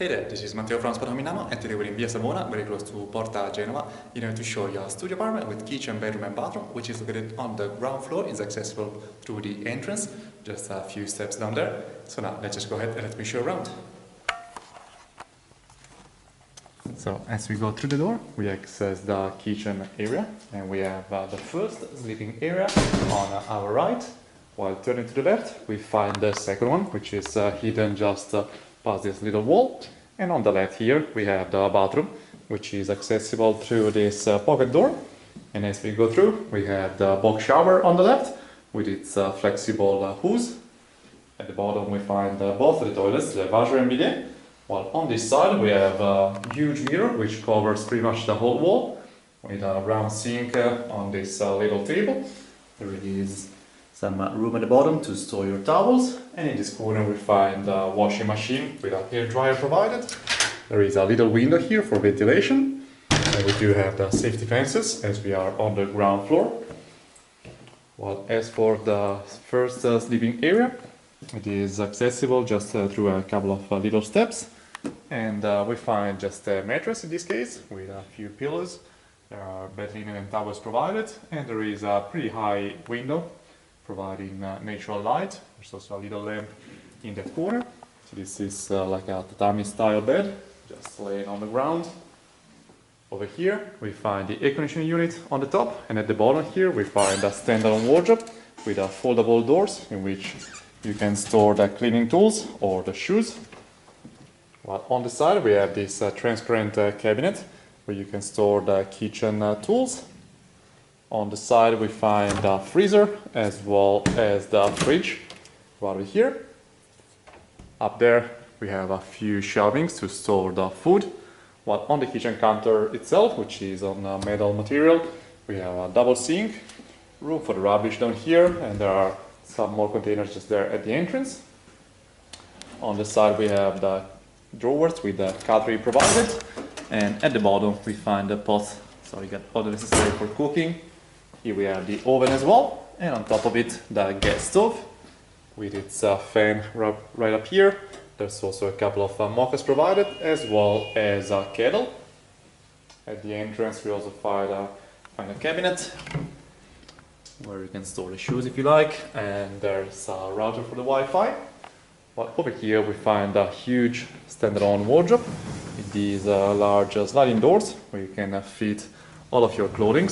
Hey there, this is Matteo from Spada Milano, and today we're in Via Savona, very close to Porta Genova, in order to show you a studio apartment with kitchen, bedroom and bathroom, which is located on the ground floor. It's accessible through the entrance, just a few steps down there. So now let's just go ahead and let me show you around. So as we go through the door, we access the kitchen area, and we have the first sleeping area on our right. While turning to the left, we find the second one, which is hidden just past this little wall. And on the left here, we have the bathroom, which is accessible through this pocket door. And as we go through, we have the box shower on the left, with its flexible hose. At the bottom, we find both the toilets, the washer and bidet. While on this side, we have a huge mirror, which covers pretty much the whole wall, with a round sink on this little table. There is some room at the bottom to store your towels, and in this corner we find a washing machine with a hair dryer provided. There is a little window here for ventilation, and we do have the safety fences as we are on the ground floor. While as for the first sleeping area, it is accessible just through a couple of little steps, and we find just a mattress in this case with a few pillows. There are bed linen and towels provided, and there is a pretty high window providing natural light. There's also a little lamp in the corner. So this is like a tatami style bed, just laying on the ground. Over here we find the air conditioning unit on the top, and at the bottom here we find a standalone wardrobe with foldable doors in which you can store the cleaning tools or the shoes. While on the side we have this transparent cabinet where you can store the kitchen tools. On the side we find the freezer as well as the fridge right over here. Up there we have a few shelvings to store the food. While on the kitchen counter itself, which is on metal material, we have a double sink, room for the rubbish down here, and there are some more containers just there at the entrance. On the side we have the drawers with the cutlery provided, and at the bottom we find the pots, so you get all the necessary for cooking. Here we have the oven as well, and on top of it the gas stove with its fan right up here. There's also a couple of mochas provided, as well as a kettle. At the entrance we also find a cabinet where you can store the shoes if you like, and there's a router for the Wi-Fi. But over here we find a huge standalone wardrobe with these large sliding doors where you can fit all of your clothing.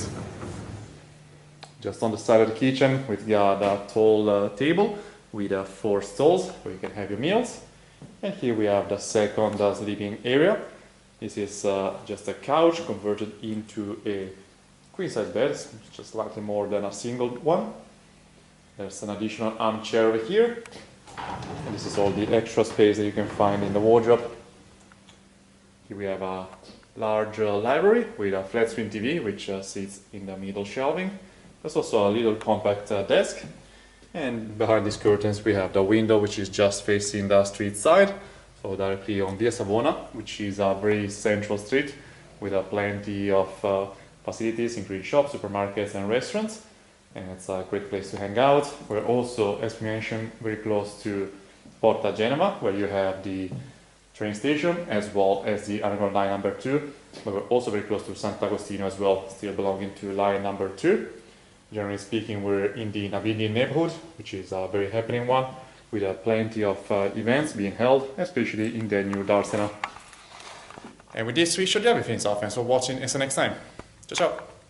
Just on the side of the kitchen we've got a tall table with 4 stalls where you can have your meals. And here we have the second sleeping area. This is just a couch converted into a queen-size bed, just slightly more than a single one. There's an additional armchair over here. And this is all the extra space that you can find in the wardrobe. Here we have a large library with a flat screen TV which sits in the middle shelving. There's also a little compact desk, and behind these curtains we have the window which is just facing the street side, so directly on Via Savona, which is a very central street with plenty of facilities including shops, supermarkets and restaurants, and it's a great place to hang out. We're also, as we mentioned, very close to Porta Genova, where you have the train station as well as the underground line number 2, but we're also very close to Sant'Agostino as well, still belonging to line number 2. Generally speaking, we're in the Navigli neighborhood, which is a very happening one, with plenty of events being held, especially in the new Darsena. And with this, we showed you everything, so thanks for watching. Until next time. Ciao, ciao!